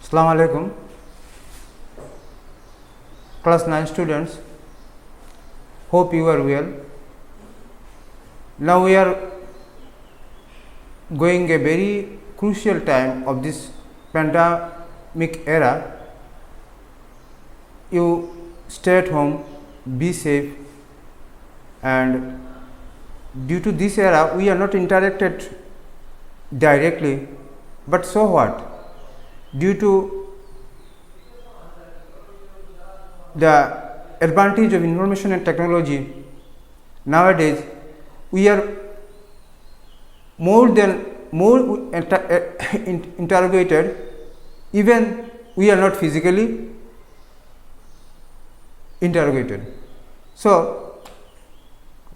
Assalamu alaikum, class 9 students. Hope you are well. Now we are going a very crucial time of this pandemic era. You stay at home, be safe, and due to this era we are not interacted directly, but so what? Due to the advantage of information and technology, nowadays we are more interrogated, even we are not physically interrogated. So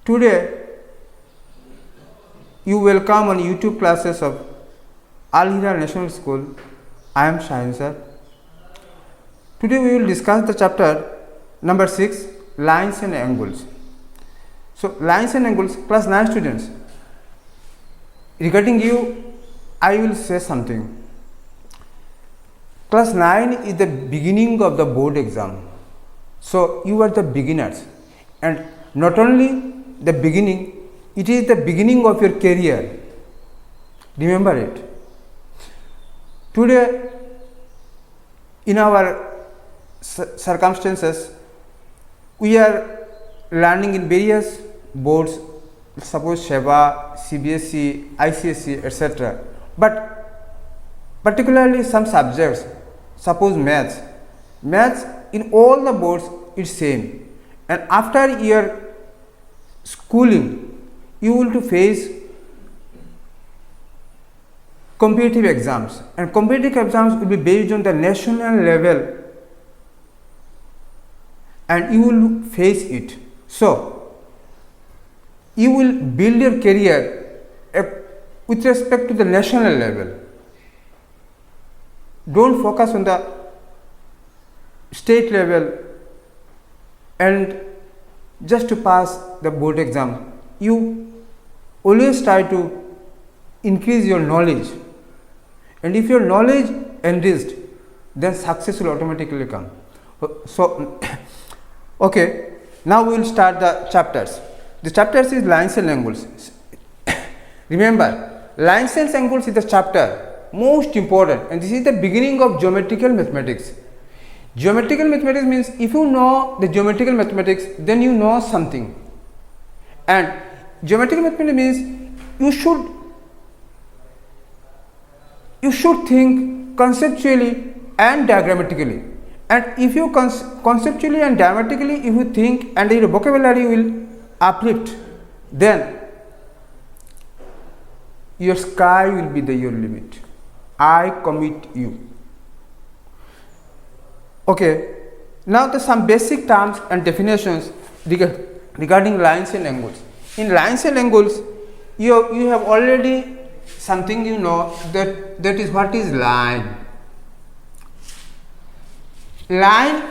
today you will come on YouTube classes of Al Hira National School. I am Shahin sir. Today we will discuss the chapter number 6, lines and angles. So lines and angles, class 9 students, regarding you I will say something. Class 9 is the beginning of the board exam. So you are the beginners, and not only the beginning, it is the beginning of your career. Remember it. Today, in our circumstances, we are learning in various boards, suppose SEBA, CBSE, ICSE, etc. But particularly some subjects, suppose maths. Maths in all the boards is same, and after your schooling, you will to face competitive exams, and competitive exams will be based on the national level, and you will face it. So you will build your career with respect to the national level. Don't focus on the state level and just to pass the board exam. You always try to increase your knowledge, and if your knowledge enriched, then success will automatically come. So okay, now we will start the chapters. The chapters is lines and angles. Remember, lines and angles is the chapter most important, and this is the beginning of geometrical mathematics. Geometrical mathematics means if you know the geometrical mathematics, then you know something. And geometrical mathematics means you should think conceptually and diagrammatically. And if you conceptually and diagrammatically, if you think and your vocabulary will uplift, then your sky will be your limit. I commit you. Okay, now the some basic terms and definitions regarding lines and angles. In lines and angles, you have already something you know, that is what is line. Line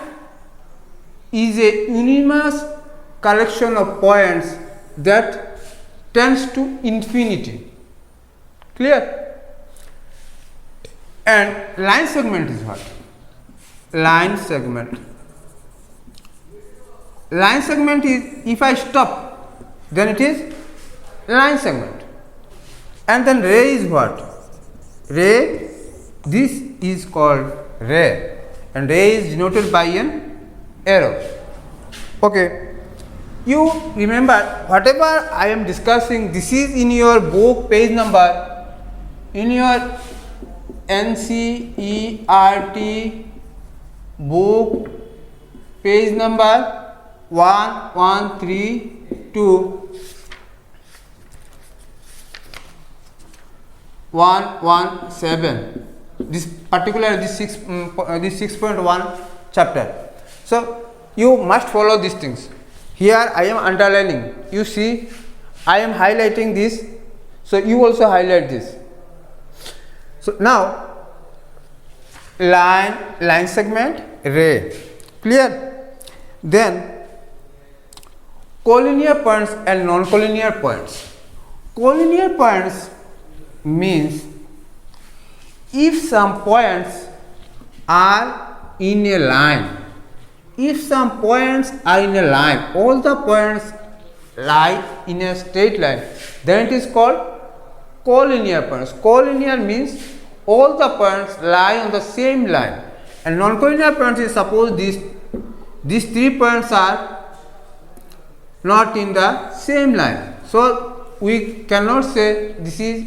is a unanimous collection of points that tends to infinity. Clear? And line segment is what? Line segment. Line segment is, if I stop, then it is line segment. And then ray is what? Ray, this is called ray, and ray is denoted by an arrow. Okay, you remember whatever I am discussing, this is in your book page number, in your NCERT book page number 113 to 117. This 6.1 chapter. So you must follow these things. Here I am underlining. You see, I am highlighting this. So you also highlight this. So now line segment, ray. Clear? Then collinear points and non-collinear points. Collinear points means if some points are in a line. If some points are in a line, all the points lie in a straight line, then it is called collinear points. Collinear means all the points lie on the same line, and non-collinear points is suppose these 3 points are not in the same line. So we cannot say this is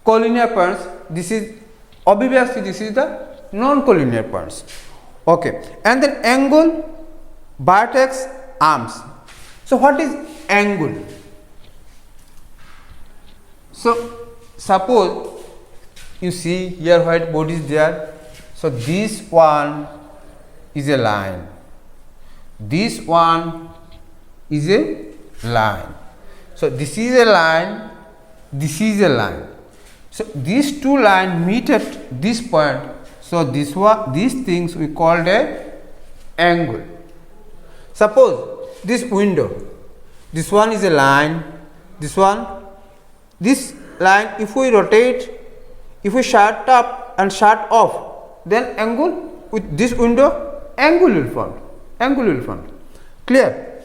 collinear points. This is obviously this is the non-collinear points. Okay, and then angle, vertex, arms. So what is angle? So suppose you see here white board is there. So this one is a line. This one is a line. So this is a line. This is a line. So these two lines meet at this point. So this one, these things we called a angle. Suppose this window, this one is a line, this one, this line, if we rotate, if we shut up and shut off, then angle with this window, angle will form. Angle will form. Clear?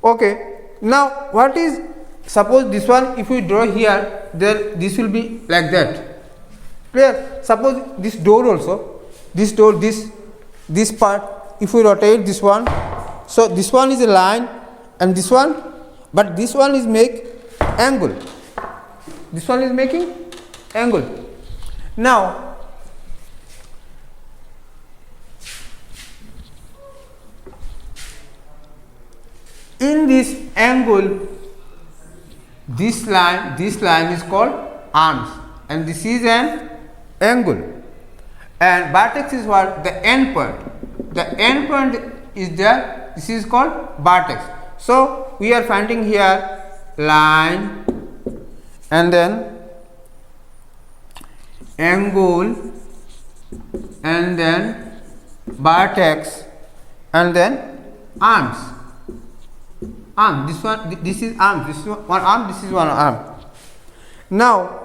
Okay. Now what is, suppose this one, if we draw here, then this will be like that. Clear? Suppose this door also, this door, this part, if we rotate this one, so this one is a line and this one, but this one is make angle. This one is making angle. Now in this angle, this line is called arms, and this is an angle, and vertex is what? The end point. The end point is there. This is called vertex. So we are finding here line and then angle and then vertex and then arms. Arm. This one. This is arm. This is one arm. This is one arm. Now,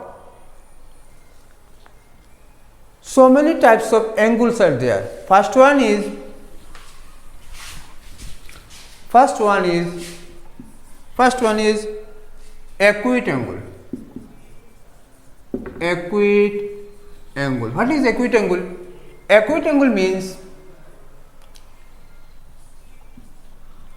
so many types of angles are there. First one is acute angle. Acute angle. What is acute angle? Acute angle means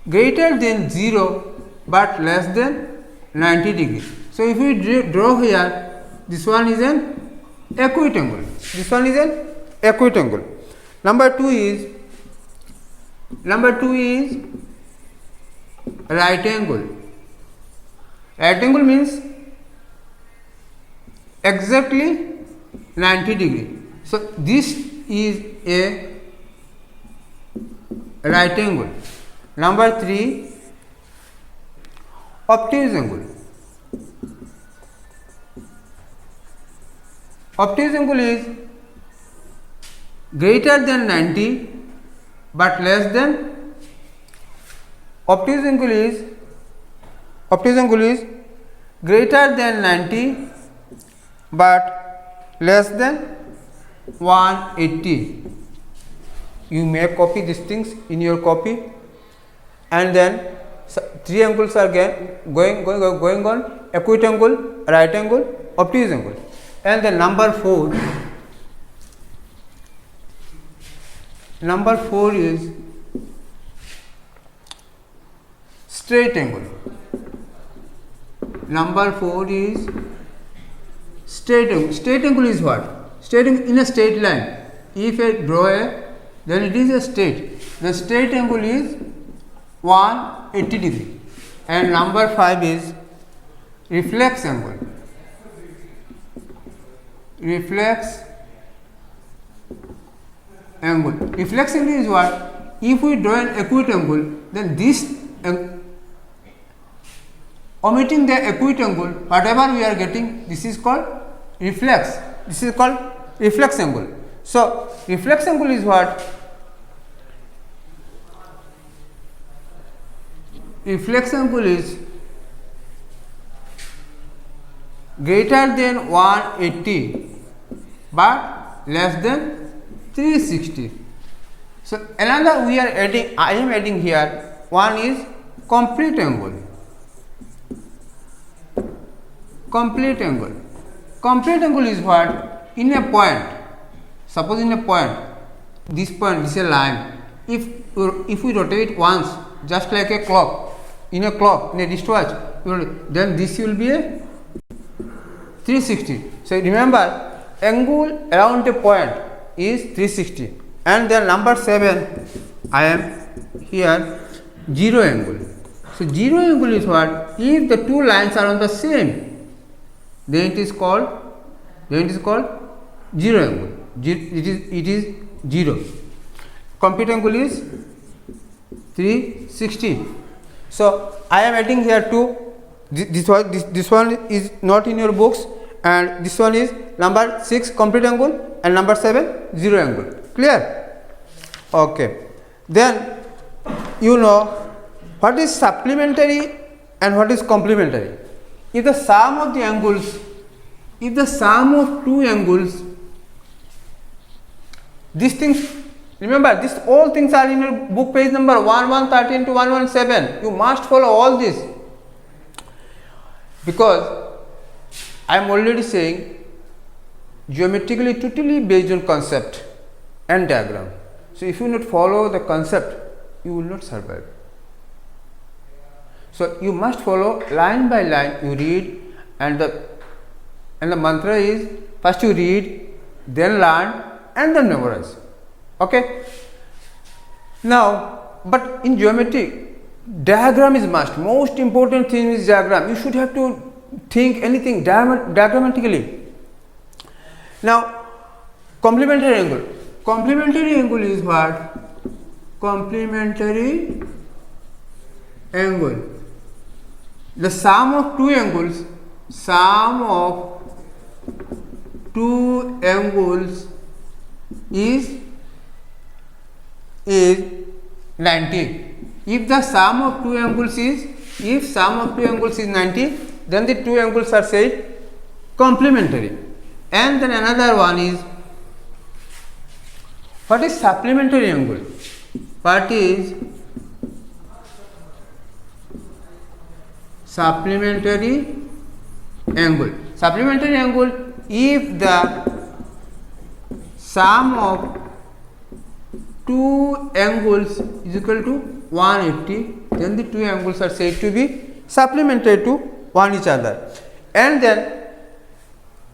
greater than 0 but less than 90 degrees. So if we draw here, this one is an acute angle. This one is an acute angle. Number two is right angle. Right angle means exactly 90 degree. So this is a right angle. Number 3, obtuse angle. Obtuse angle is greater than 90 but less than. Obtuse angle is greater than 90 but less than 180. You may copy these things in your copy, and then 3 angles are going on: acute angle, right angle, obtuse angle. And then number 4 is straight angle. Number 4 is straight angle. Straight angle is what? Straight angle in a straight line. If I draw then it is a straight. The straight angle is 180 degree. And number 5 is reflex angle. Reflex angle. Reflex angle is what? If we draw an acute angle, then this omitting the acute angle, whatever we are getting, this is called reflex. This is called reflex angle. So reflex angle is what? Reflex angle is greater than 180 but less than 360. So another we are adding, I am adding here, one is complete angle. Complete angle. Complete angle is what? In a point. Suppose in a point, this point is a line. If we rotate once, just like a clock, in a wristwatch, then this will be a 360. So remember, angle around a point is 360. And then number 7, I am here, zero angle. So zero angle is what? If the two lines are on the same, then it is called zero angle. It is zero. Complete angle is 360. So I am adding here 2. This one is not in your books, and this one is number 6 complete angle, and number 7 zero angle. Clear? Okay. Then you know what is supplementary and what is complementary. If the sum of the angles, if the sum of two angles, these things, remember, these all things are in your book page number 1113 to 117. You must follow all this, because I am already saying geometrically totally based on concept and diagram. So if you not follow the concept, you will not survive. So you must follow line by line. You read, and the mantra is first you read, then learn, and then memorize. Okay. Now, but in geometry, diagram is must. Most important thing is diagram. You should have to think anything diagrammatically. Now, complementary angle. Complementary angle is what? Complementary angle. The sum of two angles, is 90. If the sum of two angles is 90, then the two angles are said complementary. And then another one is, what is supplementary angle? What is supplementary angle? Supplementary angle, if the sum of two angles is equal to 180, then the two angles are said to be supplementary to one each other. And then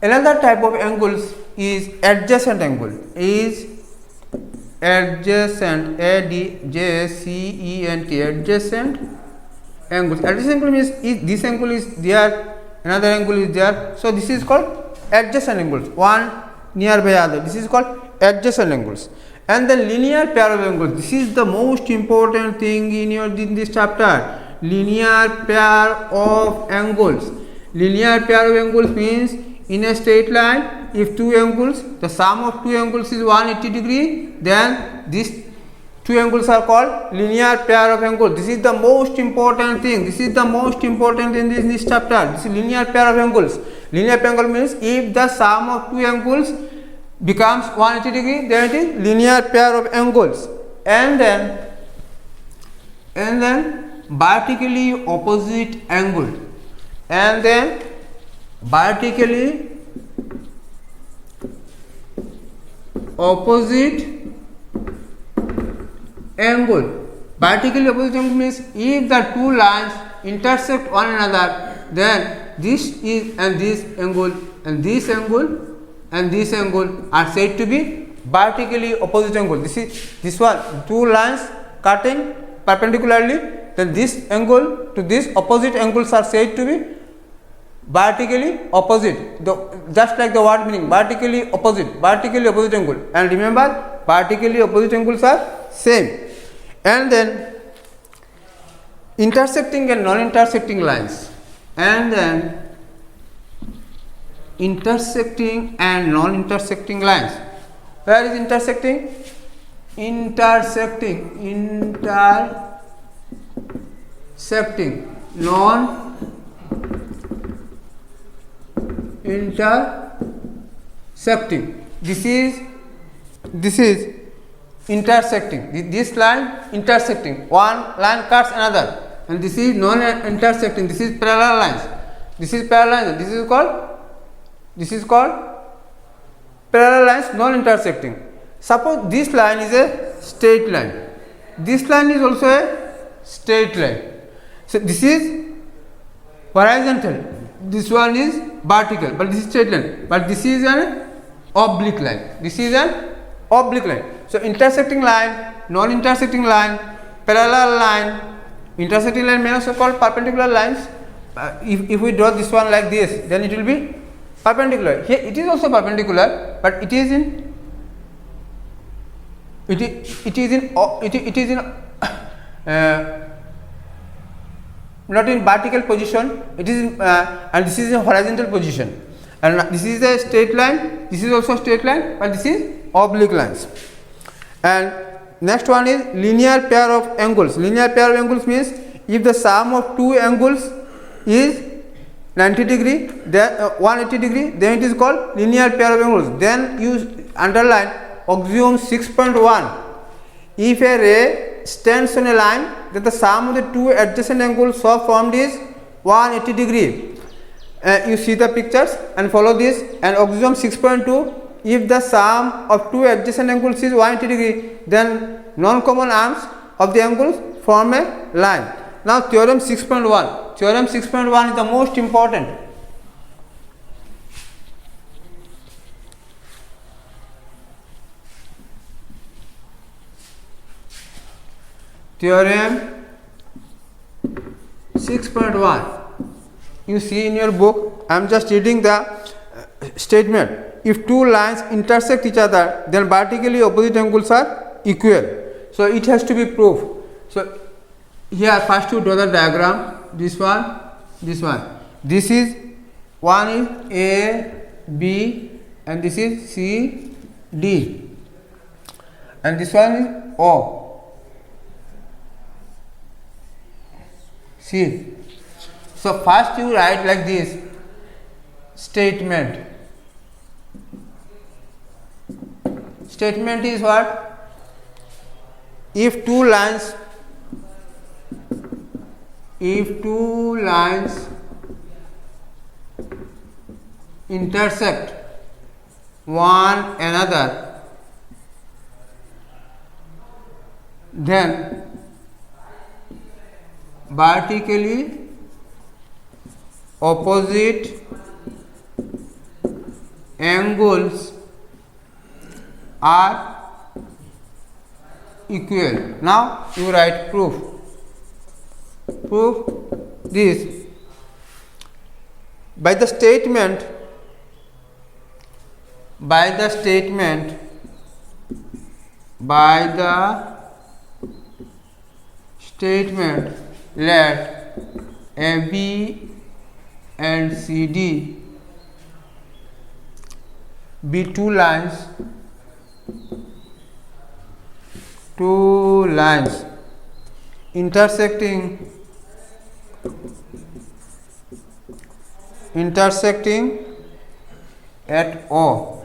another type of angles is adjacent angle. Is adjacent, ADJCENT, adjacent angles. Adjacent angle means if this angle is there, another angle is there, so this is called adjacent angles, one nearby other. This is called adjacent angles. And then linear pair of angles. This is the most important thing in this chapter. Linear pair of angles. Linear pair of angles means in a straight line, if two angles, the sum of two angles is 180 degree, then these two angles are called linear pair of angles. This is the most important thing. This is the most important in this chapter. This is linear pair of angles. Linear pair of angles means if the sum of two angles becomes 180 degree, then it is linear pair of angles. And then vertically opposite angle. And then vertically opposite angle. Vertically opposite angle means if the two lines intersect one another, then this is and this angle and this angle and this angle are said to be vertically opposite angle. This one, two lines cutting perpendicularly, then this angle to this opposite angles are said to be vertically opposite. Just like the word meaning, vertically opposite angle. And remember, vertically opposite angles are same. And then intersecting and non-intersecting lines. And then intersecting and non-intersecting lines. Where is intersecting? Intersecting, non-intersecting. this is intersecting, this line intersecting, one line cuts another, and this is non-intersecting, this is parallel lines, this is parallel lines, this is called parallel lines non-intersecting. Suppose this line is a straight line, this line is also a straight line, so this is horizontal, this one is vertical, but this is straight line, but this is an oblique line, this is an oblique line. So intersecting line, non-intersecting line, parallel line, intersecting line may also called perpendicular lines. If we draw this one like this, then it will be perpendicular. Here it is also perpendicular, but it is in not in vertical position, it is in, and this is in horizontal position, and this is a straight line, this is also a straight line, but this is oblique lines. And next one is linear pair of angles. Linear pair of angles means if the sum of two angles is 90 degree, then 180 degree, then it is called linear pair of angles. Then you underline axiom 6.1. If a ray stands on a line, then the sum of the two adjacent angles so formed is 180 degree. You see the pictures and follow this. And axiom 6.2, if the sum of two adjacent angles is 180 degree, then non-common arms of the angles form a line. Now theorem 6.1. Theorem 6.1 is the most important. Theorem 6.1. You see in your book, I am just reading the statement. If two lines intersect each other, then vertically opposite angles are equal. So it has to be proved. So here first you draw the diagram. This one, this one. This is one is A, B, and this is C, D, and this one is O, C. So first you write like this statement. Statement is what? If two lines intersect one another, then vertically opposite angles are equal. Now you write proof. Prove this by the statement let AB and CD be two lines intersecting at O,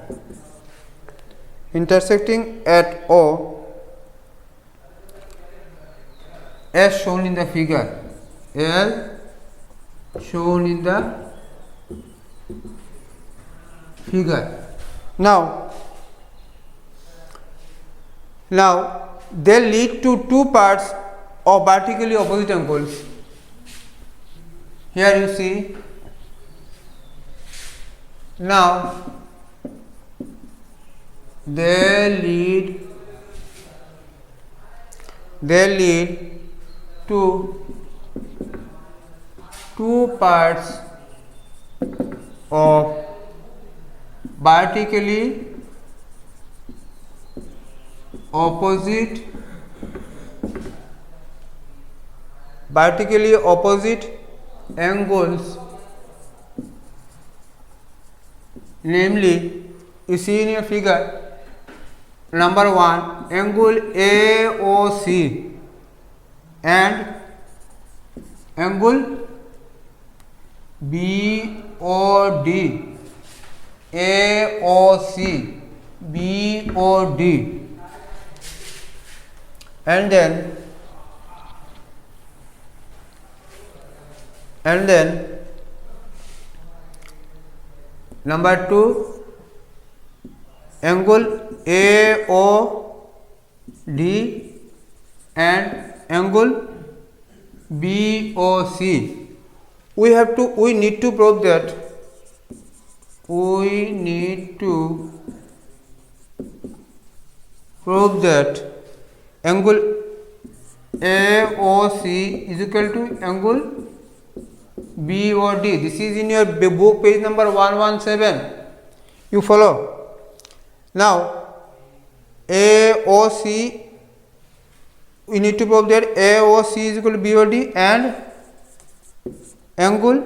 as shown in the figure, Now they lead to two parts of vertically opposite angles. Here you see. Now they lead to two parts of vertically opposite angles, namely, you see in your figure, number 1, angle AOC and angle BOD. AOC BOD, and then number 2 angle AOD and angle BOC. We need to prove that angle AOC is equal to angle BOD. This is in your book page number 117. You follow. Now AOC, we need to prove that AOC is equal to BOD and angle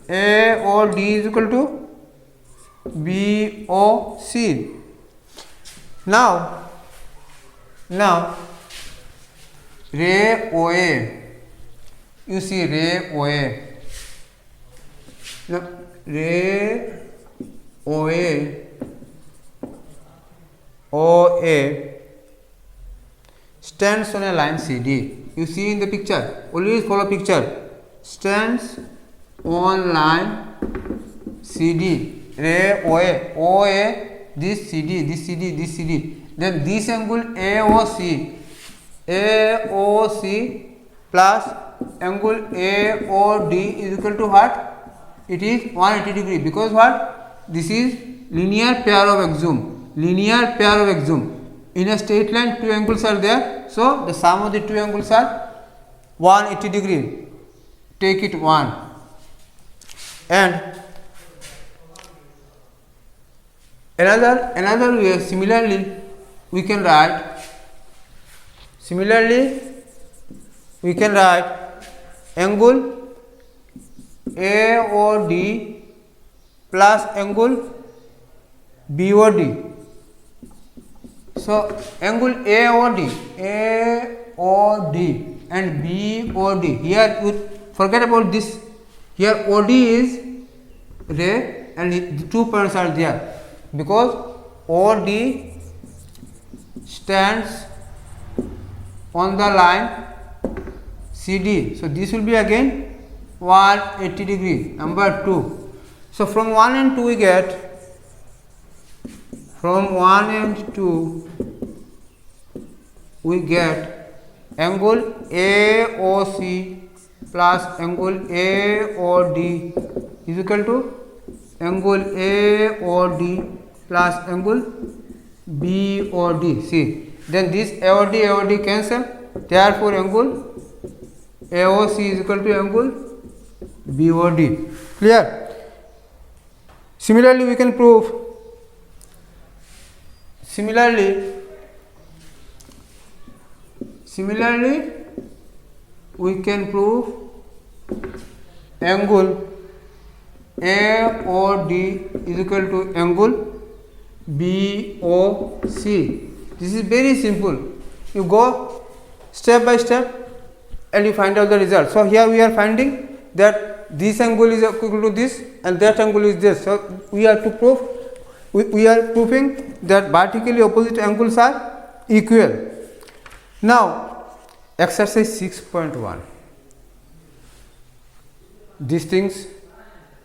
AOD is equal to BOC. Now ray OA, you see ray OA. Now ray OA stands on a line CD. You see in the picture, always follow picture. Stands on line CD. Ray OA, this CD, this CD, this CD. Then this angle AOC plus angle AOD is equal to what? It is 180 degree, because what? This is linear pair of axiom. In a straight line, two angles are there, so the sum of the two angles are 180 degree. Take it 1. And another way, similarly we can write angle AOD plus angle BOD. So angle AOD and BOD, here you forget about this. Here OD is ray and the 2 points are there, because OD stands on the line CD. So this will be again 180 degree. Number 2. So from 1 and 2 we get, angle AOC plus angle AOD is equal to angle AOD plus angle BOD. See, then this AOD cancel, therefore angle AOC is equal to angle BOD. Clear? Similarly we can prove angle AOD is equal to angle BOC. This is very simple. You go step by step and you find out the result. So here we are finding that this angle is equal to this and that angle is this. So we are proving that vertically opposite angles are equal. Now exercise 6.1. These things,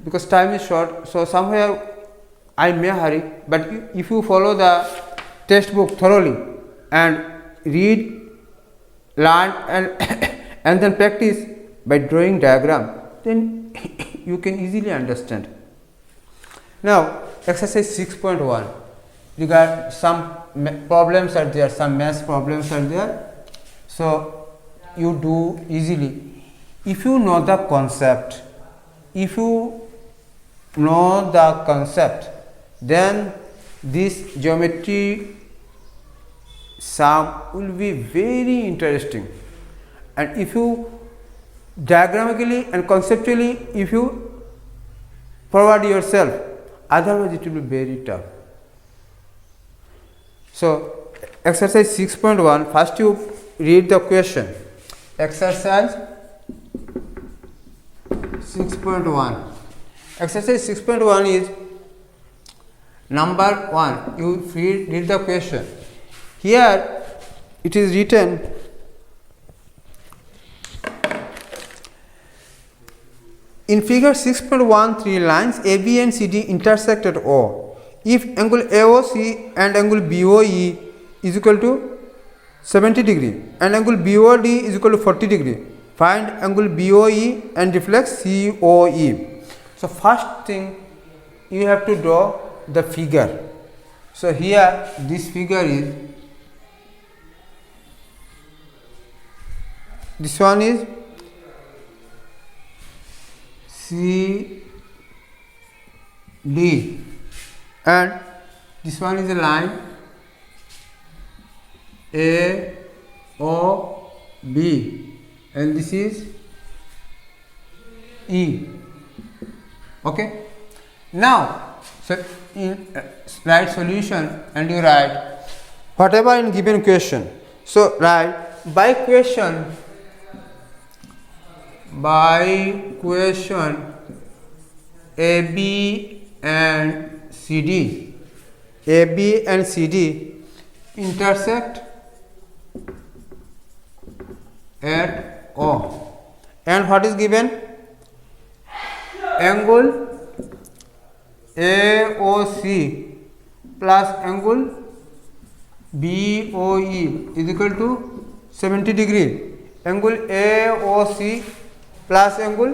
because time is short, so somewhere I may hurry, but if you follow the textbook thoroughly and read, learn and then practice by drawing diagram, then you can easily understand. Now exercise 6.1, regard some problems are there, some math problems are there, so you do easily if you know the concept. Then this geometry sum will be very interesting, and if you diagrammatically and conceptually if you forward yourself, otherwise it will be very tough. So exercise 6.1, first you read the question. Exercise 6.1. Exercise 6.1 is Number 1, you read the question. Here it is written, in figure 6.13, lines AB and CD intersect at O. If angle AOC and angle BOE is equal to 70 degree and angle BOD is equal to 40 degree, find angle BOE and reflex COE. So first thing, you have to draw the figure. So here this figure is, this one is CD and this one is a line AOB and this is E. Okay. Now, so in write solution and you write whatever in given question. So write by question AB and CD intersect at O, and what is given? Angle AOC plus angle BOE is equal to 70 degree. Angle AOC plus angle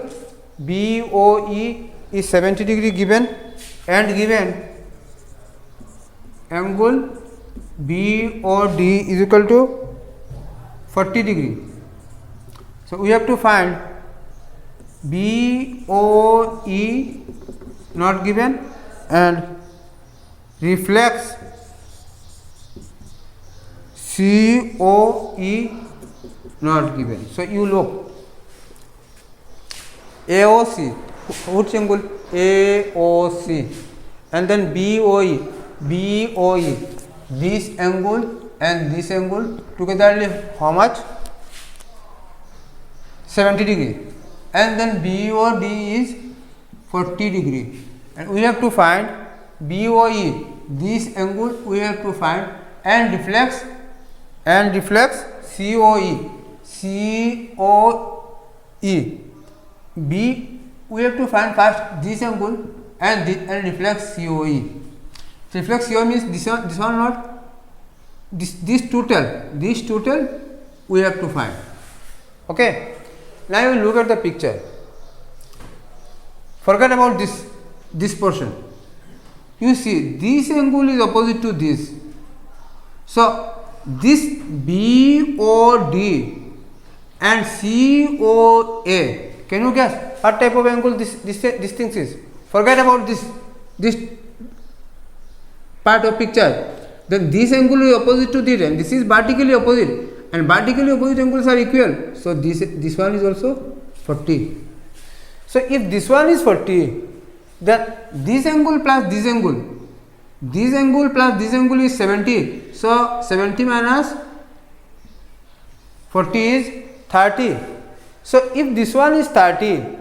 BOE is 70 degree given, and given angle BOD is equal to 40 degree. So we have to find BOE not given and reflex COE not given. So you look AOC, which angle? AOC, and then BOE, this angle and this angle together how much? 70 degree, and then BOD is 40 degree, and we have to find BOE, this angle we have to find, and reflex COE. We have to find first this angle and reflex COE. Reflex COE means this one not, this total we have to find. Okay. Now you will look at the picture. Forget about this portion. You see this angle is opposite to this. So this BOD and COA, can you guess what type of angle this thing is? Forget about this part of picture. Then this angle is opposite to this, and this is vertically opposite, and vertically opposite angles are equal. So this one is also 40. So if this one is 40, then this angle plus this angle plus this angle is 70. So 70 minus 40 is 30. So if this one is 30,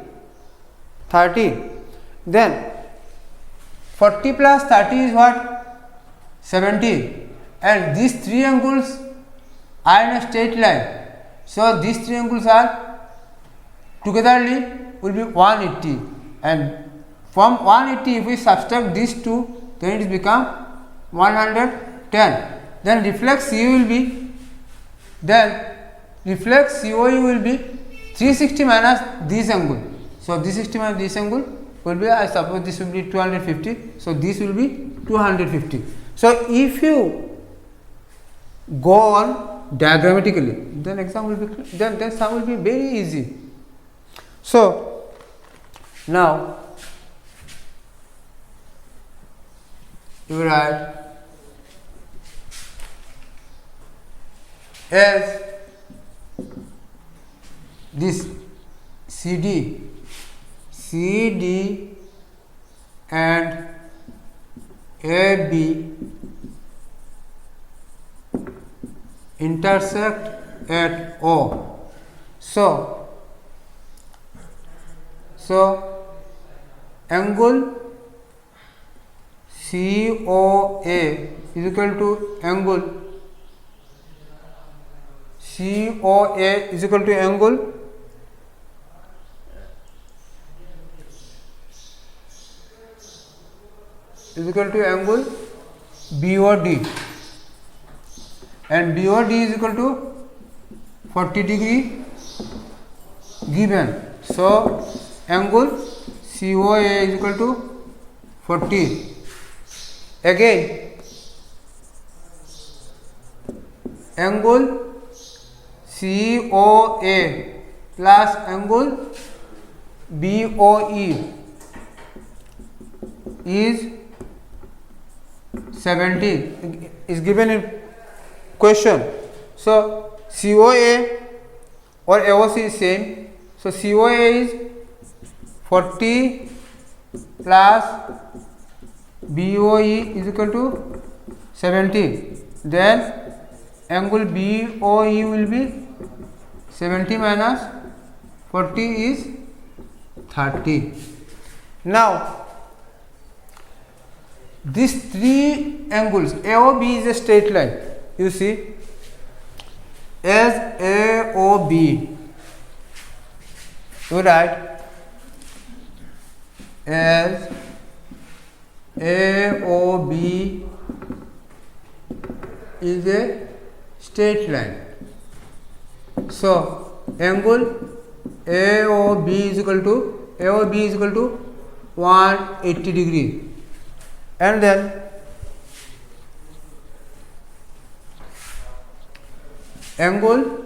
then 40 plus 30 is what? 70. And these three angles are in a straight line. So these three angles are togetherly will be 180, and from 180 if we subtract these two, then it become 110. Then reflex COE will be, reflex COE will be 360 minus this angle. So 360 minus this angle will be, I suppose this will be 250. So this will be 250. So if you go on diagrammatically, then exam will be, then sum will be very easy. So now you write as this CD and AB intersect at O. So angle COA is equal to angle COA is equal to angle BOD, and BOD is equal to 40 degree given. So angle COA is equal to 40. Again, angle COA plus angle BOE is 70 is given in question. So COA or AOC is same. So COA is 40 plus BOE is equal to 70. Then angle BOE will be 70 minus 40 is 30. Now these three angles, AOB is a straight line. You see, as AOB, you write as AOB is a straight line. So angle AOB is equal to 180 degree. And then angle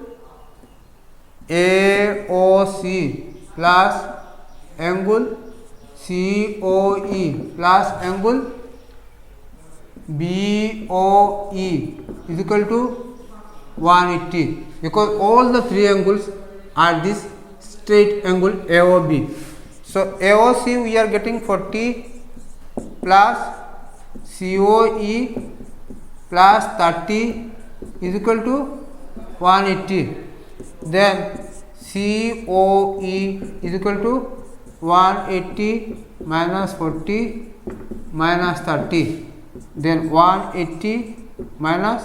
AOC plus angle COE plus angle BOE is equal to 180, because all the three angles are this straight angle AOB. So AOC we are getting 40 plus COE plus 30 is equal to 180. Then COE is equal to 180 minus 40 minus 30. Then 180 minus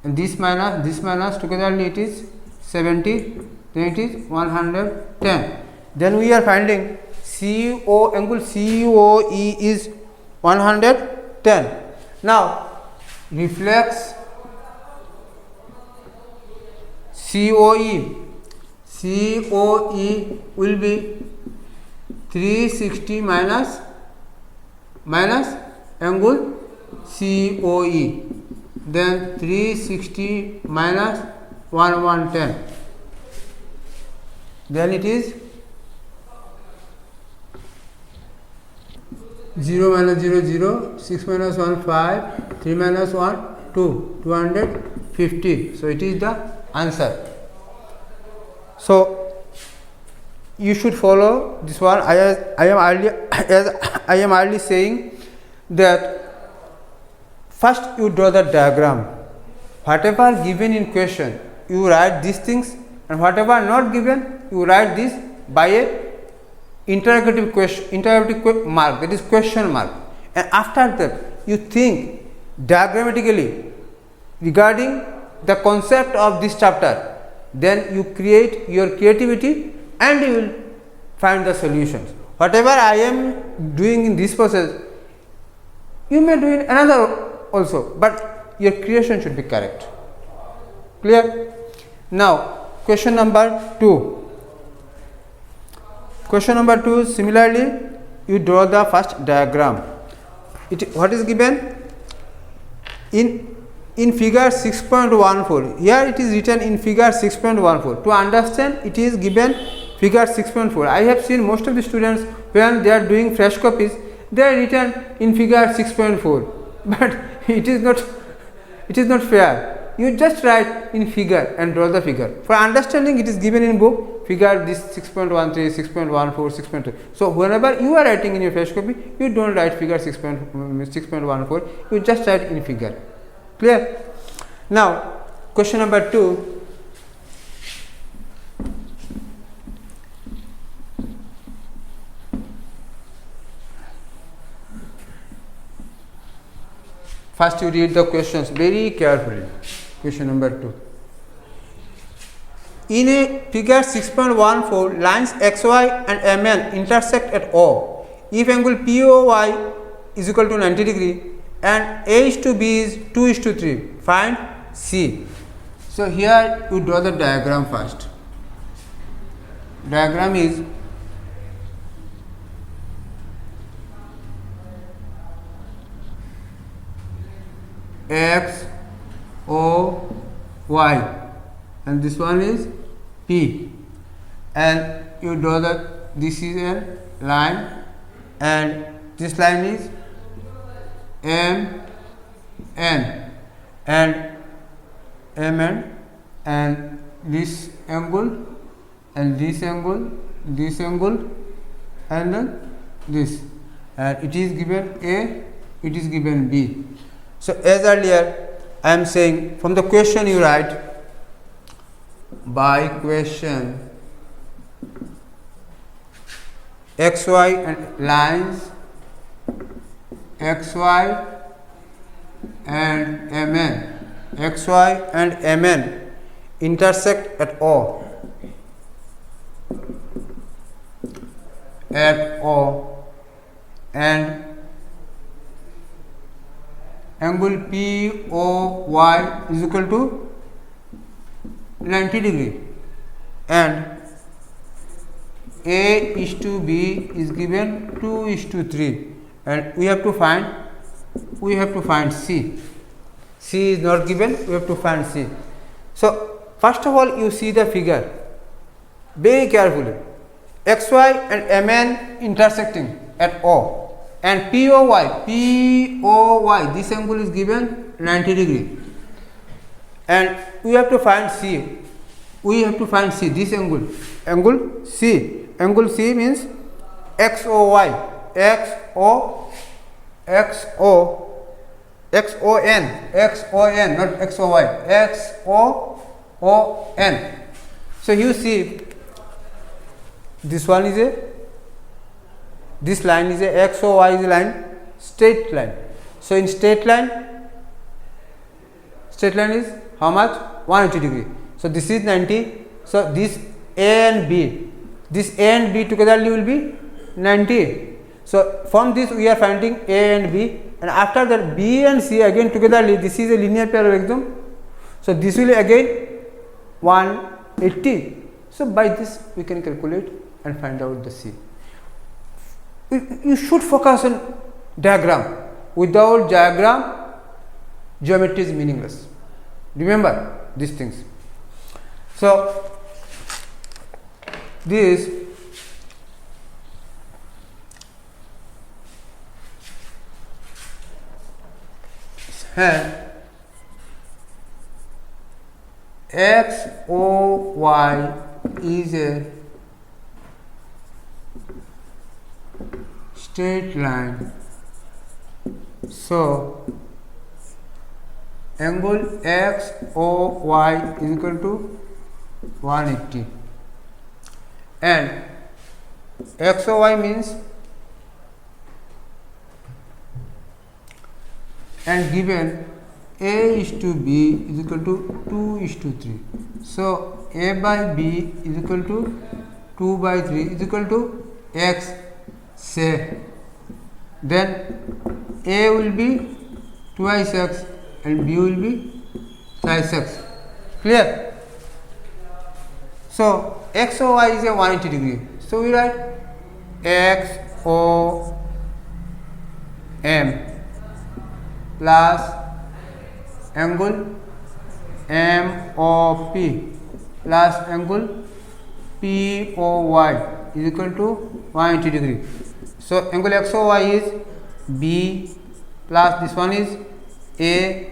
this minus together it is 70. Then it is 110. Then we are finding angle COE is 110. Now reflex COE will be 360 minus angle COE, then 360 minus 110, then it is 0 minus 0 0, 6 minus 1 5, 3 minus 1 2, 250. So it is the answer. So you should follow this one. I am early saying that first you draw the diagram. Whatever given in question, you write these things, and whatever not given, you write this by a interrogative mark, that is question mark. And after that you think diagrammatically regarding the concept of this chapter. Then you create your creativity and you will find the solutions. Whatever I am doing in this process, you may do in another also, but your creation should be correct. Clear? Now question number 2. Question number 2, similarly you draw the first diagram. What is given in figure 6.14. Here it is written in figure 6.14. To understand, it is given figure 6.4. I have seen most of the students when they are doing fresh copies, they are written in figure 6.4, but it is not fair. You just write in figure and draw the figure. For understanding, it is given in book figure this 6.13, 6.14, 6.2. So whenever you are writing in your fresh copy, you don't write figure 6.14, you just write in figure. Clear? Now question number 2. First you read the questions very carefully. Question number 2. In a figure 6.14, lines XY and MN intersect at O. If angle POY is equal to 90 degree and A is to B is 2 is to 3, find C. So here you draw the diagram first. Diagram is X, O, Y, and this one is P, and you draw that this is a line and this line is M, N, and M, N, and this angle, and this angle, this angle, and then this, and it is given A, it is given B. So as earlier I am saying, from the question you write, by question XY and lines XY and MN, XY and MN intersect at O, and angle POY is equal to 90 degree and A is to B is given 2 is to 3, and we have to find C. C is not given, we have to find C. So first of all you see the figure very carefully. XY and MN intersecting at O, and POY, this angle is given 90 degree, and we have to find C. We have to find C, this angle C. Angle C means XOY, XON, not XOY, XON. So you see, this one is this line is a XOY is a line, straight line. So in straight line is how much? 180 degree. So this is 90. So this A and B together will be 90. So from this we are finding A and B, and after that B and C again together, this is a linear parallelogram. So this will again 180. So by this we can calculate and find out the C. You should focus on diagram. Without diagram, geometry is meaningless. Remember these things. So this XOY is a straight line. So angle XOY is equal to 180, and XOY means, and given A is to B is equal to 2 is to 3. So A by B is equal to 2 by 3 is equal to X, say. Then A will be twice X and B will be thrice X. Clear? So XOY is a 180 degree. So we write XOM plus angle MOP plus angle POY is equal to 180 degree. So angle XOY is B plus this one is A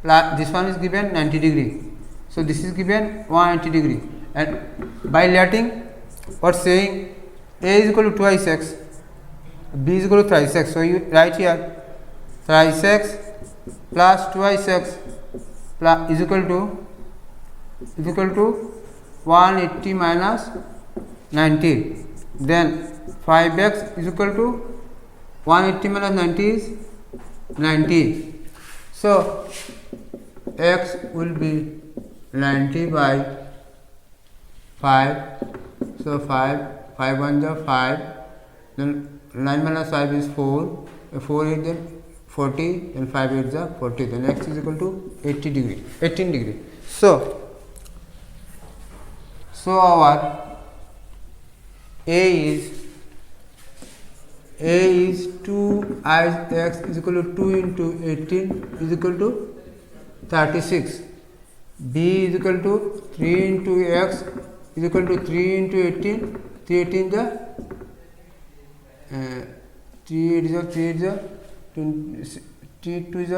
plus this one is given 90 degree. So this is given 180 degree, and by letting what saying A is equal to twice X, B is equal to thrice X. So you write here thrice X plus twice X plus is equal to 180 minus 90. Then 5x is equal to 180 minus 90 is 90. So x will be 90 by 5. So 5 1 is 5. Then 9 minus 5 is 4. 4 is then 40. Then 5 is 40. Then x is equal to 80 degree. 18 degree. So our A is 2 x is equal to 2 into 18 is equal to 36. B is equal to 3 into x is equal to 3 into 18. 3 18 the 3 8 is 3 is 3 2 is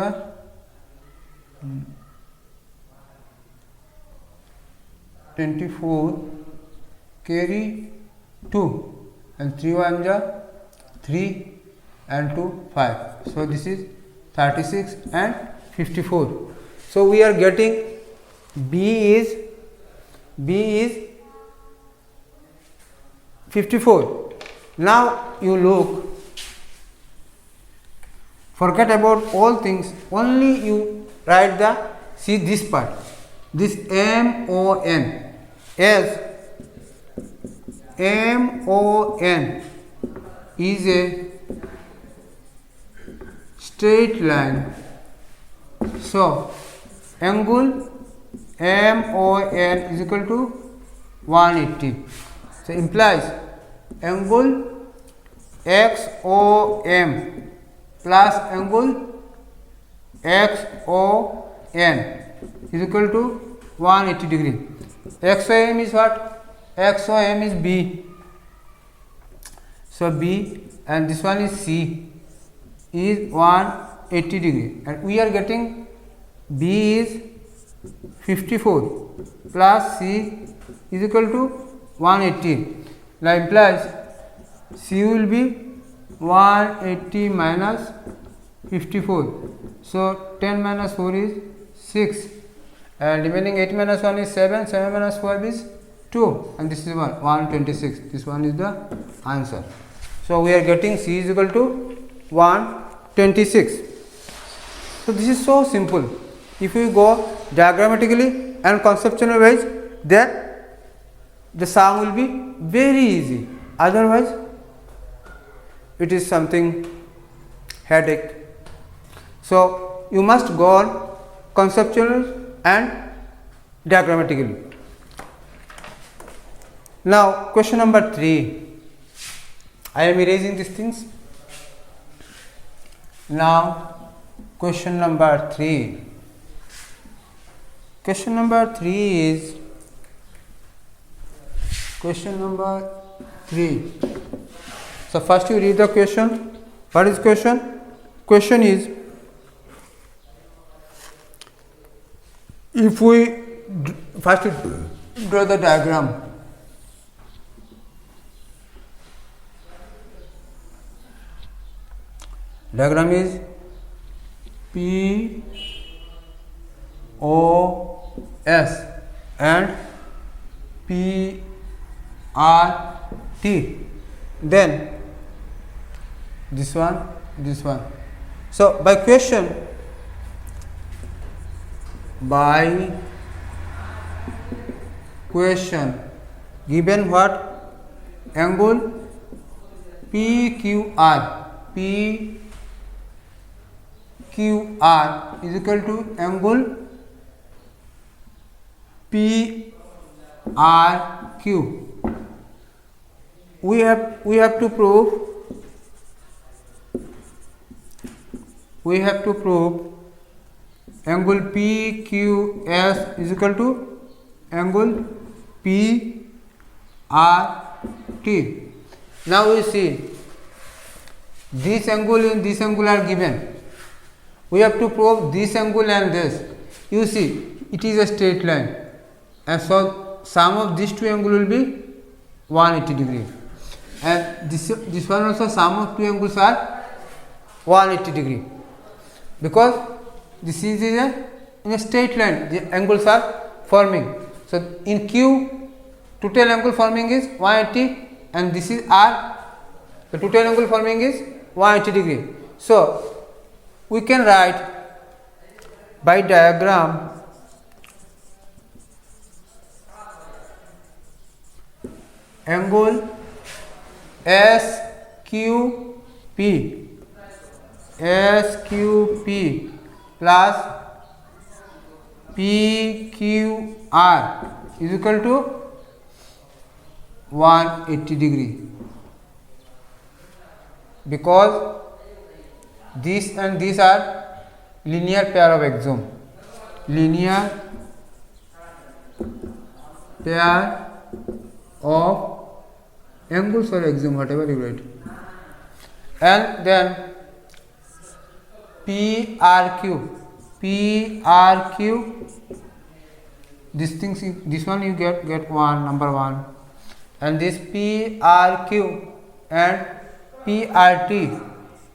24, carry 2 and 3 1 is 3 and 2 5. So this is 36 and 54. So we are getting B is 54. Now you look, forget about all things, only you write see this part, this MON, as MON is a straight line. So angle MON is equal to 180. So implies angle XOM plus angle XON is equal to 180 degree. XOM is what? XOM is B. So B and this one is C is 180 degree, and we are getting B is 54 plus C is equal to 180. Now implies C will be 180 minus 54. So 10 minus 4 is 6, and remaining 8 minus 1 is 7. 7 minus 5 is 2, and this is 126. This one is the answer. So we are getting C is equal to 126. So this is so simple. If we go diagrammatically and conceptual wise, then the sum will be very easy. Otherwise, it is something headache. So you must go on conceptual and diagrammatically. Now question number 3. I am erasing these things. Now question number 3. Question number 3 is question number 3. So first you read the question. What is question? Question is, if we first draw the diagram. Diagram is POS and PRT. Then this one. So by question, given what? Angle PQR is equal to angle PRQ. We have to prove angle PQS is equal to angle PRT. Now we see this angle and this angle are given. We have to prove this angle and this. You see, it is a straight line, and so sum of these two angles will be 180 degree, and this one also, sum of two angles are 180 degree, because this is in a straight line, the angles are forming. So in Q, total angle forming is 180, and this is R, the total angle forming is 180 degree. So we can write by diagram angle SQP plus PQR is equal to 180 degree, because this and these are linear pair of axiom, linear pair of angles or axiom, whatever you write. And then PRQ, this one you get one, number one, and this PRQ and PRT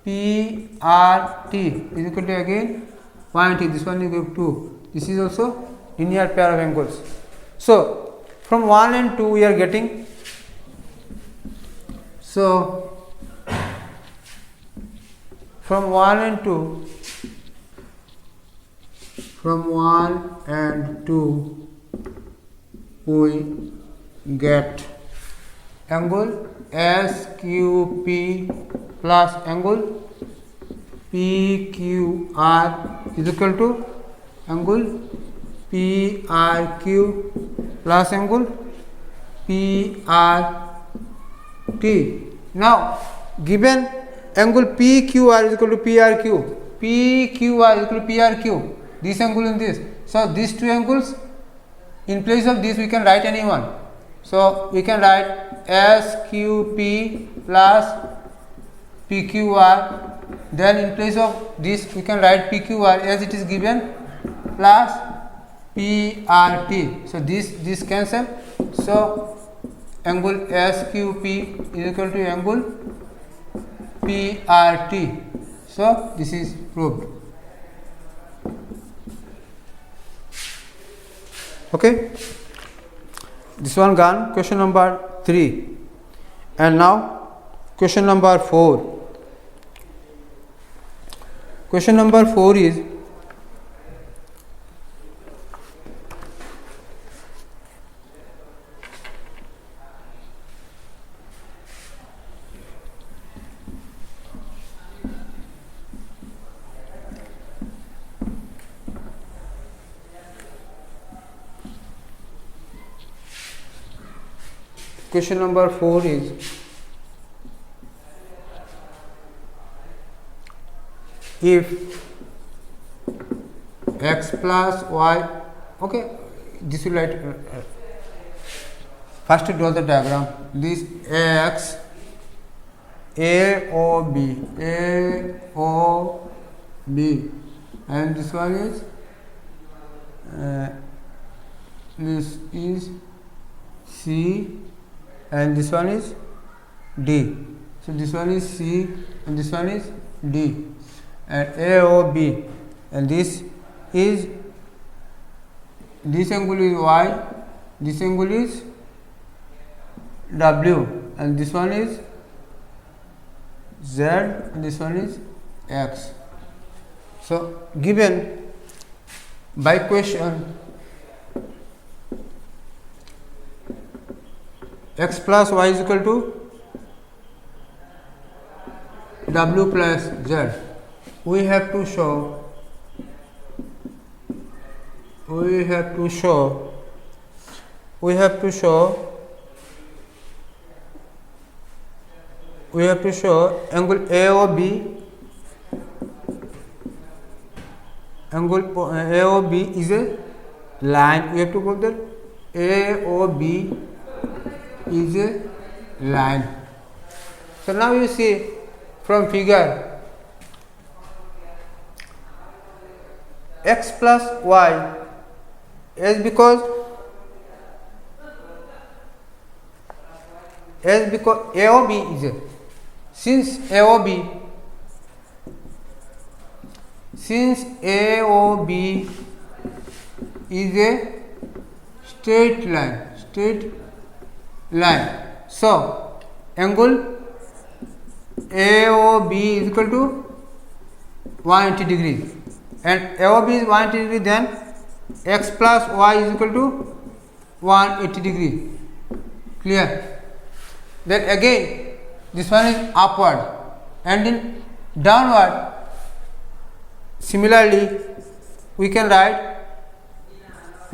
is equal to again 180, this one you give 2, this is also linear pair of angles. So from 1 and 2 we are getting, so from 1 and 2 we get angle SQP plus angle PQR is equal to angle PRQ plus angle PRT. Now given angle PQR is equal to PRQ, PQR is equal to PRQ, this angle and this, so these two angles, in place of this we can write any one, so we can write SQP plus PQR, then in place of this we can write PQR as it is given plus PRT, so this cancel, so angle SQP is equal to angle PRT, so this is proved. Okay, this one gone. Question number 3, and now question number 4. Question number 4 is question number 4 is if x plus y, okay, this will write first to draw the diagram, this x AOB, and this one is C, and this one is D. So this one is C and this one is D, and AOB, and this angle is Y, this angle is W, and this one is Z, and this one is X. So given by question x plus y is equal to W plus Z, we have to show angle AOB, is a line. We have to call that AOB is a line. So now you see from figure, x plus y is because AOB is a, since AOB is a straight line, so angle AOB is equal to 180 degree. and AOB is 180 degree, then x plus y is equal to 180 degree. Clear? Then again this one is upward, and in downward similarly we can write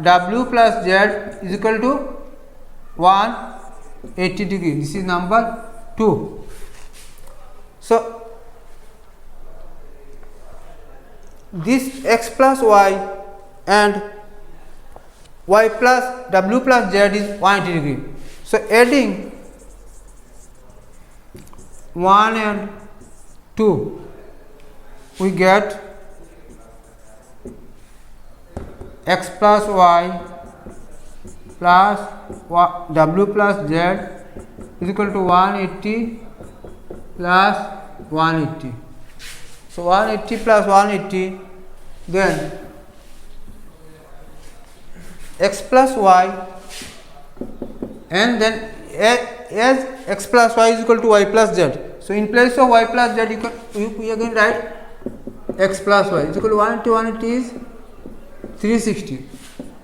w plus z is equal to 180 degree. This is number 2. So this x plus y and y plus w plus z is 180 degree. So adding 1 and 2 we get x plus y plus w plus z is equal to 180 plus 180. So 180 plus 180, then x plus y, and then as x plus y is equal to y plus z. So in place of y plus z you again write x plus y is equal to 180, 180 is 360.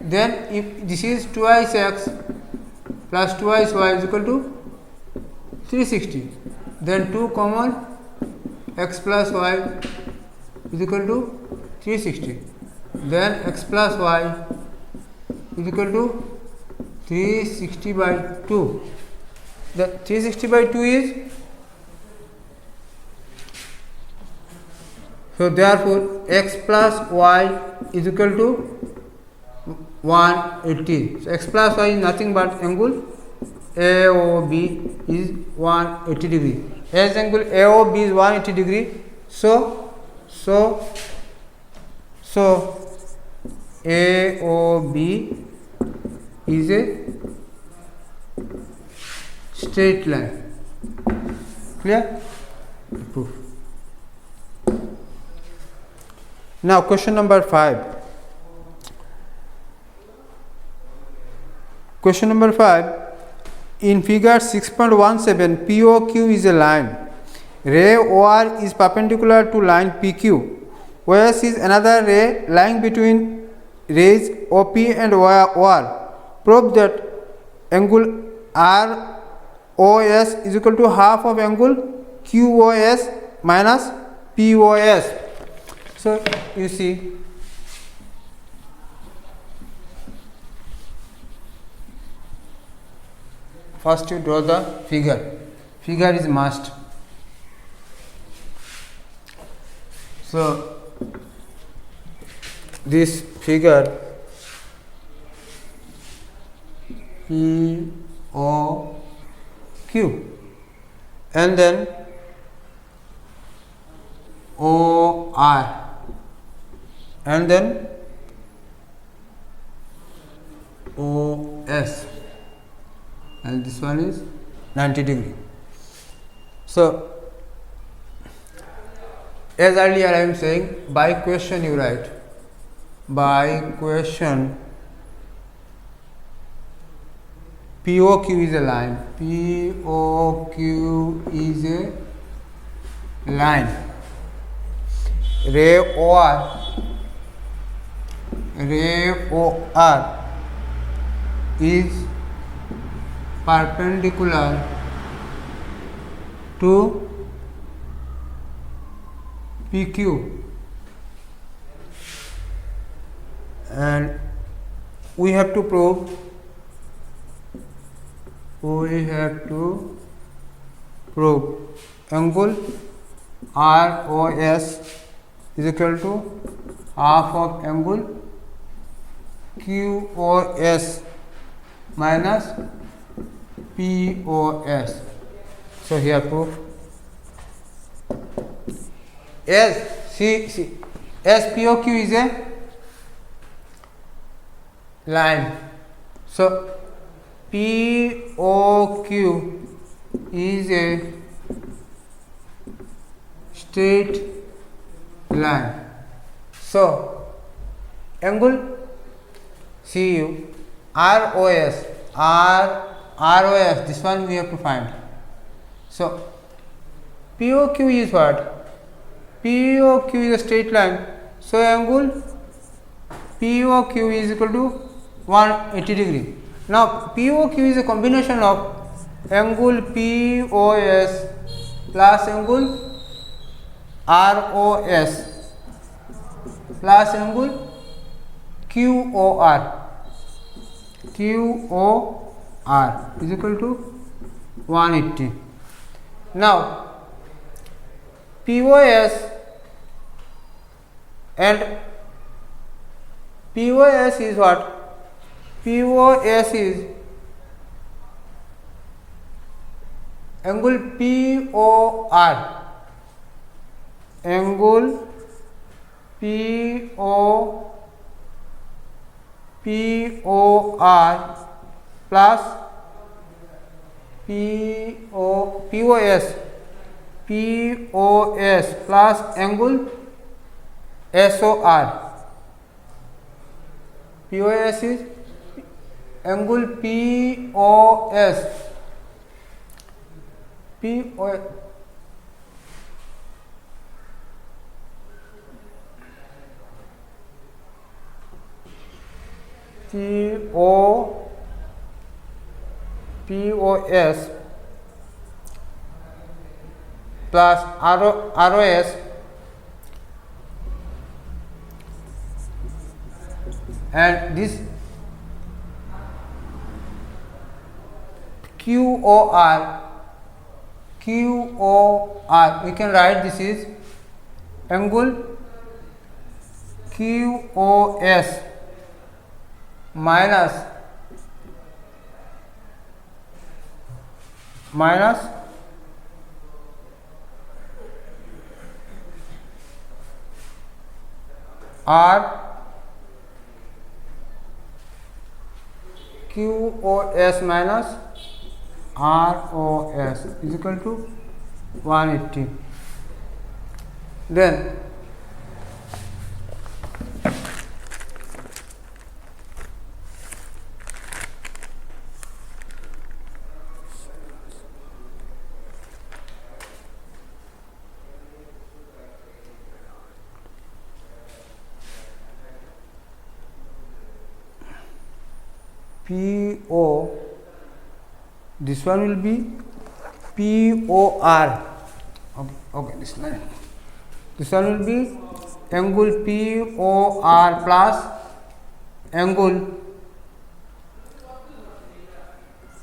Then if this is twice x plus twice y is equal to 360, then 2 common, x plus y is equal to 360, then x plus y is equal to 360 by 2. The 360 by 2 is, so therefore x plus y is equal to 180. So x plus y is nothing but angle AOB is 180 degree. As angle AOB is 180 degree, so AOB is a straight line. Clear? Proof. Now question number 5. Question number 5. In figure 6.17, POQ is a line. Ray OR is perpendicular to line PQ. OS is another ray lying between rays OP and OR. Prove that angle ROS is equal to half of angle QOS minus POS. So you see, first you draw the figure. Figure is must. So this figure POQ, and then OR, and then OS, and this one is 90 degree. So as earlier I am saying, by question you write, by question POQ is a line. POQ is a line. Ray OR is perpendicular to PQ, and we have to prove angle ROS is equal to half of angle QOS minus POS. So here proof. As POQ is a line, so POQ is a straight line. So angle CU ROS, this one we have to find. So POQ is what? POQ is a straight line. So angle POQ is equal to 180 degree. Now POQ is a combination of angle POS plus angle ROS plus angle QOR. QOR is equal to 180. Now POS and POS is what? POS is angle POR. Angle POR plus POS plus angle SOR. POS is angle POS plus ROS and this QOR, we can write this is angle QOS minus QOS minus ROS is equal to 180. Then PO, this one will be POR. Okay, this one will be angle POR plus angle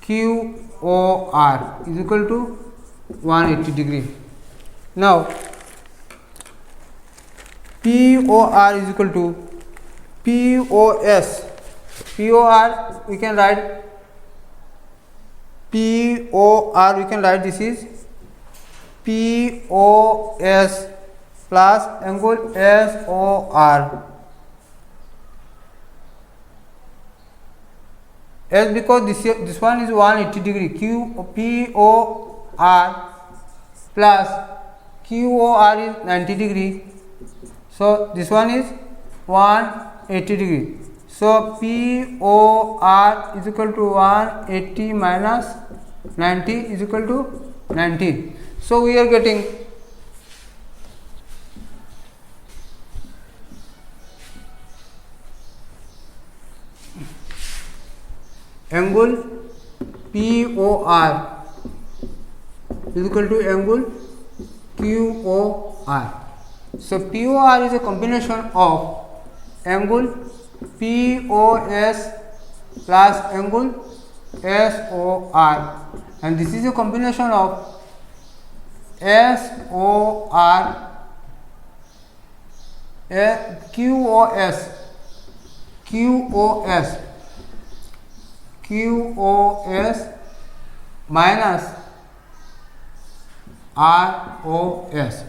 QOR is equal to 180 degree. Now POR is equal to POS. POR we can write this is POS plus angle SOR. As because this one is 180 degree, POR plus QOR is 90 degree. So this one is 180 degree. So POR is equal to 180 minus 90 is equal to 90. So we are getting angle POR is equal to angle QOR. So POR is a combination of angle POS plus angle SOR, and this is a combination of SOR QOS minus ROS.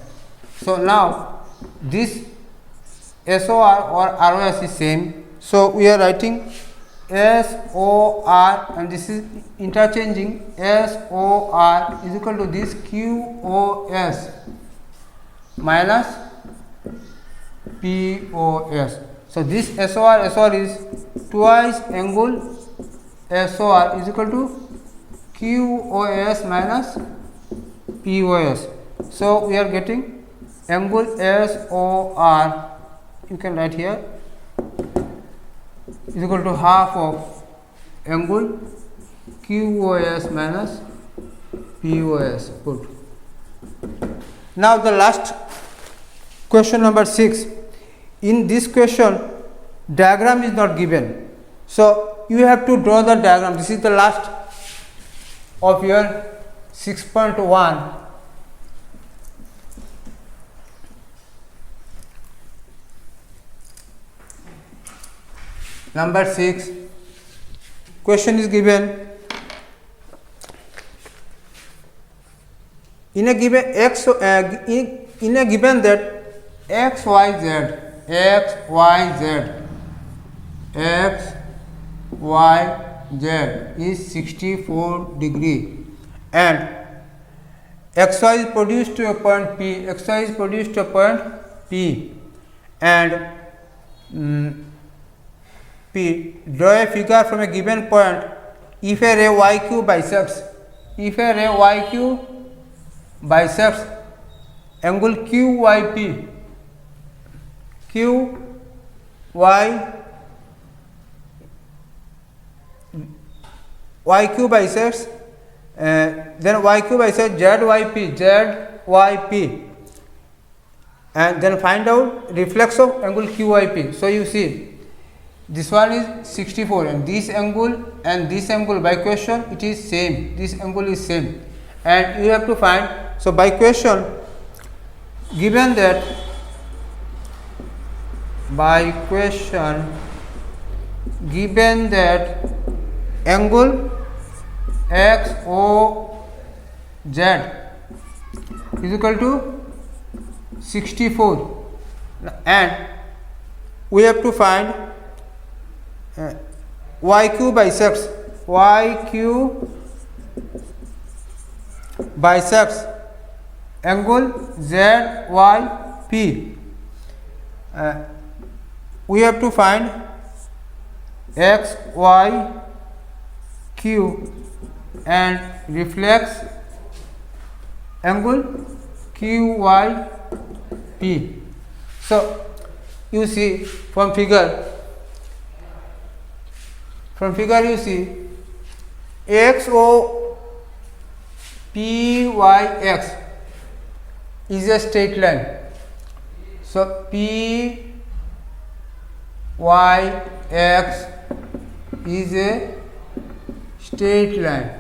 So now this SOR or ROS is same. So we are writing SOR and this is interchanging. SOR is equal to this QOS minus POS. So this SOR is twice angle SOR is equal to QOS minus POS. So we are getting angle SOR you can write here is equal to half of angle QoS minus POS. Put. Now the last question number 6. In this question, diagram is not given, so you have to draw the diagram. This is the last of your 6.1. Number 6. Question is given. In a given x, in a given that x y z is 64 degree and xy is produced to a point P, and P. Draw a figure from a given point if a ray YQ bisects angle QYP. YQ bisects then YQ bisects ZYP, and then find out reflex of angle QYP. So you see this one is 64 and this angle by question it is same, this angle is same, and you have to find. So by question given that angle XOZ is equal to 64 and we have to find YQ bisects angle ZYP. We have to find XYQ and reflex angle QYP. So you see from figure you see XOPYX is a straight line. So PYX is a straight line.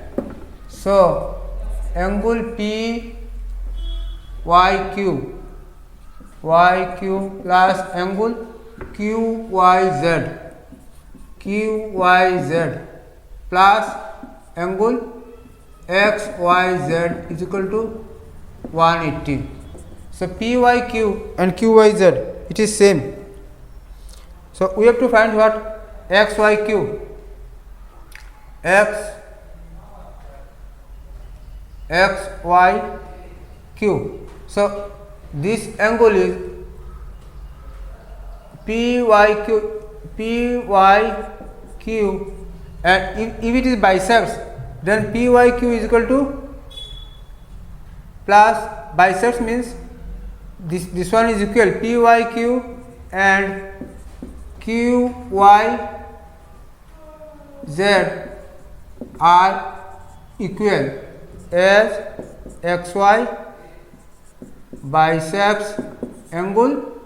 So angle PYQ plus angle QYZ plus angle XYZ is equal to 180. So PYQ and QYZ it is same. So we have to find what? XYQ. XYQ. So this angle is PYQ, and if it is bisects, then PYQ is equal to plus bisects means this one is equal, PYQ and QYZ are equal as XY bisects angle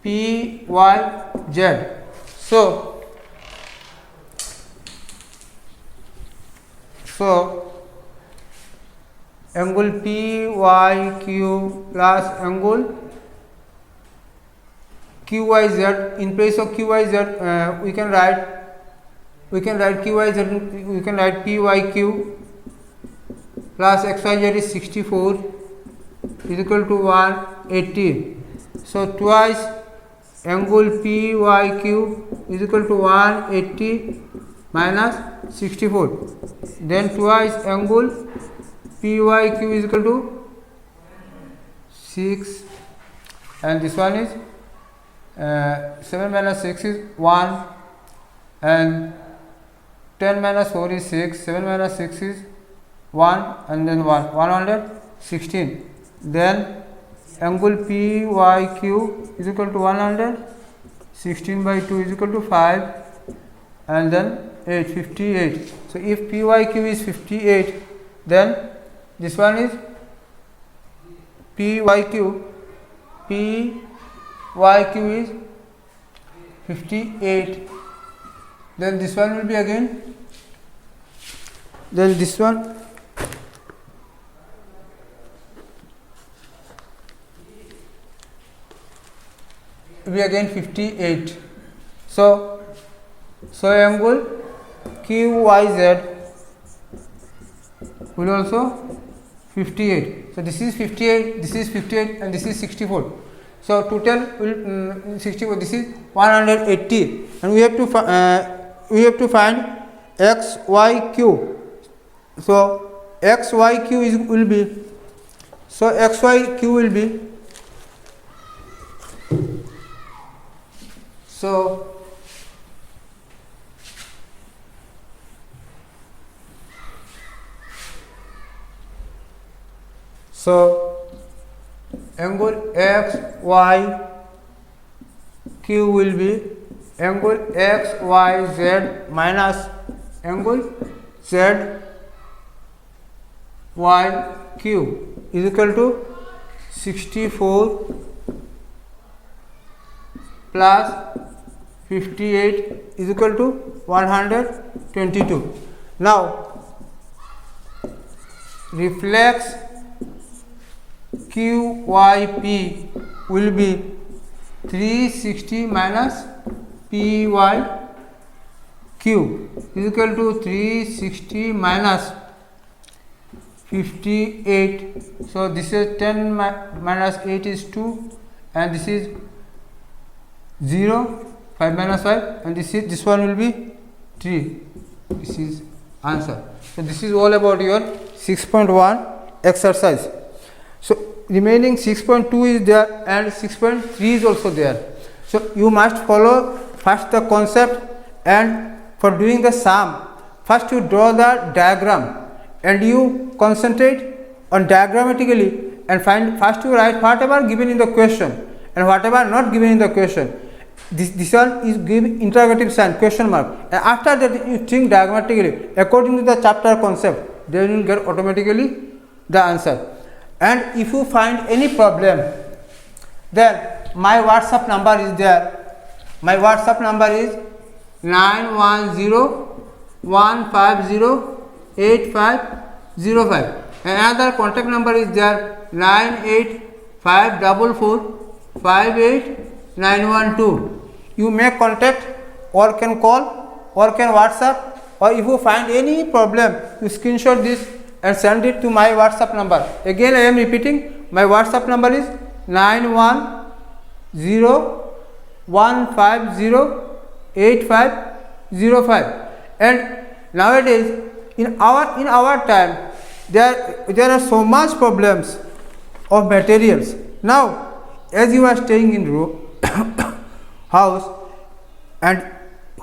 PYZ. So angle PYQ plus angle QYZ, in place of QYZ we can write QYZ, we can write PYQ plus XYZ is 64 is equal to 180. So twice angle PYQ is equal to 180 minus 64, then twice angle PYQ is equal to 6, and this one is 7 minus 6 is 1, and 10 minus 4 is 6, 7 minus 6 is 1, and then 116. Then angle PYQ is equal to 116. 16 by 2 is equal to 5 and then 8, 58. So if PYQ is 58, then this one is PYQ is 58. Then this one will be again, then this one will be again 58. So angle QYZ will also 58. So this is 58, this is 58, and this is 64. So total will 64. This is 180, and we have to find XYQ. So XYQ will be, so XYQ will be, so angle XYQ will be angle XYZ minus angle ZYQ is equal to 64 plus 58 is equal to 122. Now reflex QYP will be 360 minus PYQ is equal to 360 minus 58. So this is 10 minus 8 is 2, and this is 0, 5 minus 5, and this one will be 3. This is answer. So this is all about your 6.1 exercise. So remaining 6.2 is there and 6.3 is also there. So you must follow first the concept, and for doing the sum, first you draw the diagram and you concentrate on diagrammatically and find, first you write whatever given in the question and whatever not given in the question. This one is give interrogative sign, question mark, and after that you think diagrammatically according to the chapter concept, then you will get automatically the answer. And if you find any problem, then my WhatsApp number is there. My WhatsApp number is 910-150-8505. Another contact number is there, 9854458912. You may contact or can call or can WhatsApp, or if you find any problem, you screenshot this and send it to my WhatsApp number. Again I am repeating, my WhatsApp number is 910-150-8505. And nowadays in our time there are so much problems of materials. Now as you are staying in house, and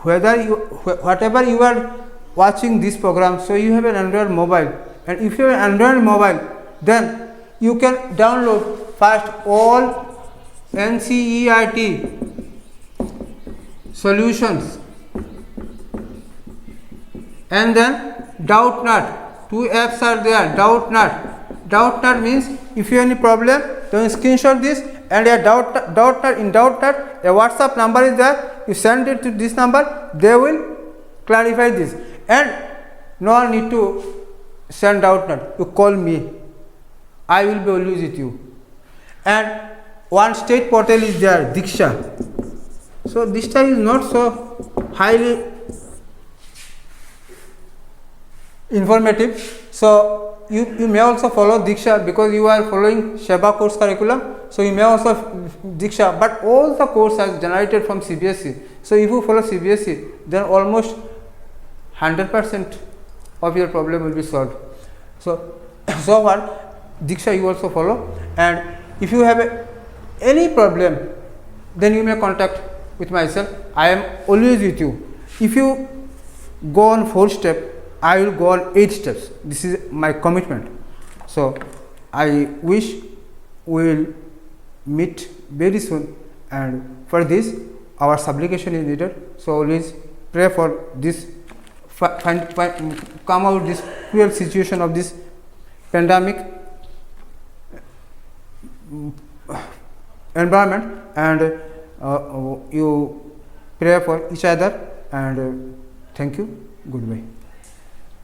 whatever you are watching this program, so you have an Android mobile, and if you have an Android mobile, then you can download first all NCERT solutions, and then Doubtnut. 2 apps are there. Doubtnut means if you have any problem, then you screenshot this, and in Doubtnut a WhatsApp number is there. You send it to this number, they will clarify this, and no need to send Doubtnut. You call me, I will be always with you. And one state portal is there, Diksha. So Diksha is not so highly informative. So you may also follow Diksha because you are following Sheba course curriculum. So you may also Diksha, but all the course are generated from CBSE. So if you follow CBSE, then almost 100% of your problem will be solved. So what Diksha you also follow, and if you have any problem, then you may contact with myself. I am always with you. If you go on 4 steps, I will go on 8 steps. This is my commitment. So I wish we will meet very soon, and for this our supplication is needed. So always pray for this, come out this cruel situation of this pandemic environment, and you pray for each other, and thank you. Goodbye.